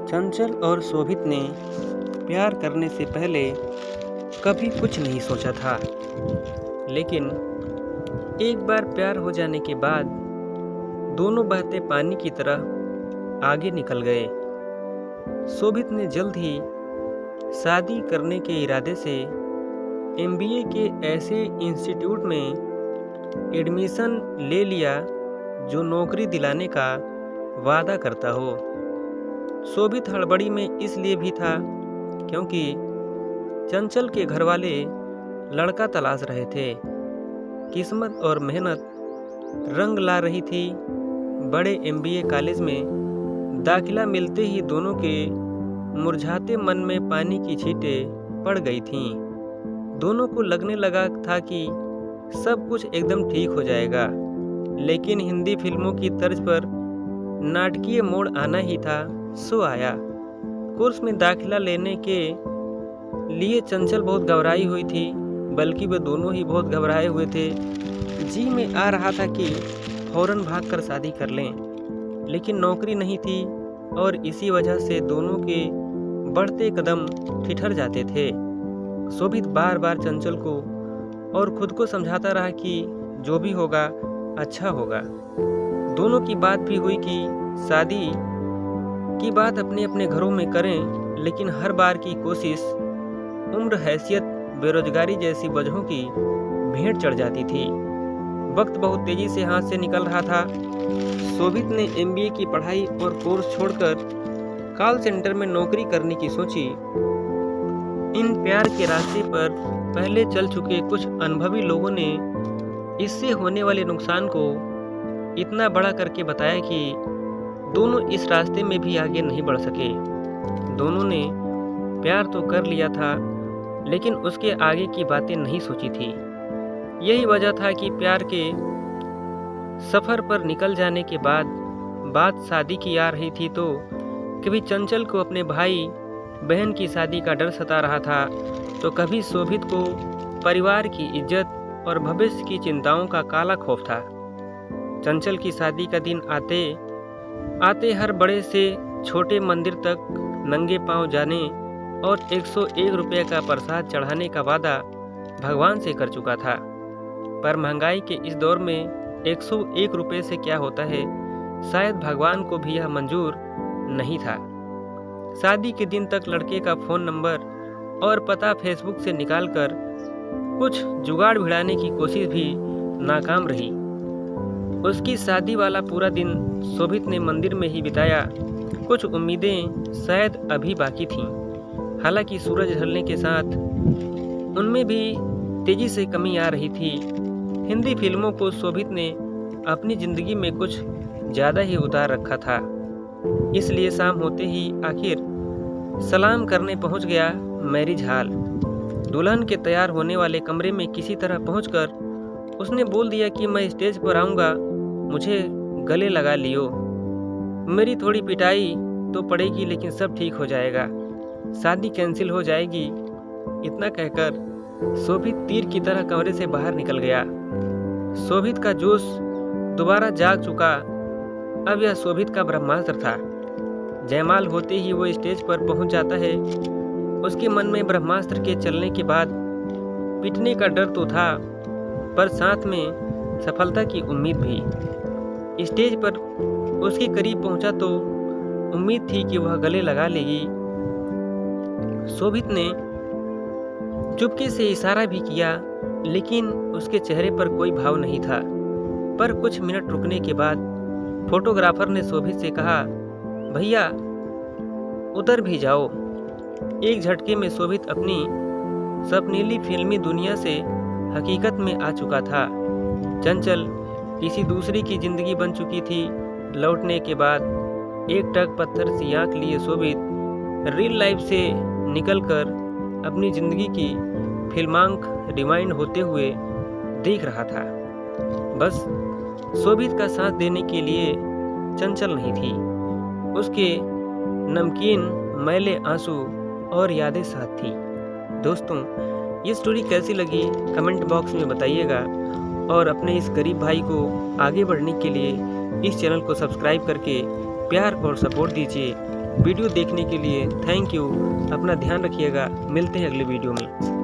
चंचल और शोभित ने प्यार करने से पहले कभी कुछ नहीं सोचा था, लेकिन एक बार प्यार हो जाने के बाद दोनों बहते पानी की तरह आगे निकल गए। शोभित ने जल्द ही शादी करने के इरादे से एमबीए के ऐसे इंस्टीट्यूट में एडमिशन ले लिया जो नौकरी दिलाने का वादा करता हो। शोभित हड़बड़ी में इसलिए भी था क्योंकि चंचल के घरवाले लड़का तलाश रहे थे। किस्मत और मेहनत रंग ला रही थी। बड़े एमबीए कॉलेज में दाखिला मिलते ही दोनों के मुरझाते मन में पानी की छींटें पड़ गई थीं। दोनों को लगने लगा था कि सब कुछ एकदम ठीक हो जाएगा, लेकिन हिंदी फिल्मों की तर्ज पर नाटकीय मोड़ आना ही था सो आया। कोर्स में दाखिला लेने के लिए चंचल बहुत घबराई हुई थी, बल्कि वे दोनों ही बहुत घबराए हुए थे। जी में आ रहा था कि फौरन भागकर शादी कर लें, लेकिन नौकरी नहीं थी और इसी वजह से दोनों के बढ़ते कदम ठिठर जाते थे। शोभित बार बार चंचल को और खुद को समझाता रहा कि जो भी होगा अच्छा होगा। दोनों की बात भी हुई कि शादी की बात अपने अपने घरों में करें, लेकिन हर बार की कोशिश उम्र, हैसियत, बेरोजगारी जैसी वजहों की भेंट चढ़ जाती थी। वक्त बहुत तेजी से हाथ से निकल रहा था। शोभित ने एमबीए की पढ़ाई और कोर्स छोड़कर कॉल सेंटर में नौकरी करने की सोची। इन प्यार के रास्ते पर पहले चल चुके कुछ अनुभवी लोगों ने इससे होने वाले नुकसान को इतना बड़ा करके बताया कि दोनों इस रास्ते में भी आगे नहीं बढ़ सके। दोनों ने प्यार तो कर लिया था, लेकिन उसके आगे की बातें नहीं सोची थी। यही वजह था कि प्यार के सफ़र पर निकल जाने के बाद बात शादी की आ रही थी तो कभी चंचल को अपने भाई बहन की शादी का डर सता रहा था, तो कभी शोभित को परिवार की इज्जत और भविष्य की चिंताओं का काला खौफ था। चंचल की शादी का दिन आते आते हर बड़े से छोटे मंदिर तक नंगे पांव जाने और 101 रुपये का प्रसाद चढ़ाने का वादा भगवान से कर चुका था। पर महंगाई के इस दौर में 101 रुपये से क्या होता है, शायद भगवान को भी यह मंजूर नहीं था। शादी के दिन तक लड़के का फ़ोन नंबर और पता फेसबुक से निकालकर कुछ जुगाड़ भिड़ाने की कोशिश भी नाकाम रही। उसकी शादी वाला पूरा दिन शोभित ने मंदिर में ही बिताया। कुछ उम्मीदें शायद अभी बाकी थीं, हालांकि सूरज ढलने के साथ उनमें भी तेजी से कमी आ रही थी। हिंदी फिल्मों को शोभित ने अपनी ज़िंदगी में कुछ ज़्यादा ही उतार रखा था, इसलिए शाम होते ही आखिर सलाम करने पहुंच गया मैरिज हॉल। दुल्हन के तैयार होने वाले कमरे में किसी तरह पहुंचकर उसने बोल दिया कि मैं स्टेज पर आऊँगा, मुझे गले लगा लियो। मेरी थोड़ी पिटाई तो पड़ेगी, लेकिन सब ठीक हो जाएगा, शादी कैंसिल हो जाएगी। इतना कहकर शोभित तीर की तरह कमरे से बाहर निकल गया। शोभित का जोश दोबारा जाग चुका। अब यह शोभित का ब्रह्मास्त्र था। जयमाल होते ही वो स्टेज पर पहुंच जाता है। उसके मन में ब्रह्मास्त्र के चलने के बाद पिटने का डर तो था, पर साथ में सफलता की उम्मीद भी। स्टेज पर उसके करीब पहुंचा तो उम्मीद थी कि वह गले लगा लेगी। शोभित ने चुपके से इशारा भी किया, लेकिन उसके चेहरे पर कोई भाव नहीं था। पर कुछ मिनट रुकने के बाद फोटोग्राफर ने शोभित से कहा, भैया उधर भी जाओ। एक झटके में शोभित अपनी सपनीली फिल्मी दुनिया से हकीकत में आ चुका था। चंचल किसी दूसरी की जिंदगी बन चुकी थी। लौटने के बाद एक टक पत्थर सी आंख लिए शोभित रियल लाइफ से निकलकर अपनी जिंदगी की फिल्मांक रिवाइंड होते हुए देख रहा था। बस शोभित का साथ देने के लिए चंचल नहीं थी, उसके नमकीन मैले आंसू और यादें साथ थी। दोस्तों, ये स्टोरी कैसी लगी कमेंट बॉक्स में बताइएगा और अपने इस गरीब भाई को आगे बढ़ने के लिए इस चैनल को सब्सक्राइब करके प्यार और सपोर्ट दीजिए। वीडियो देखने के लिए थैंक यू। अपना ध्यान रखिएगा, मिलते हैं अगले वीडियो में।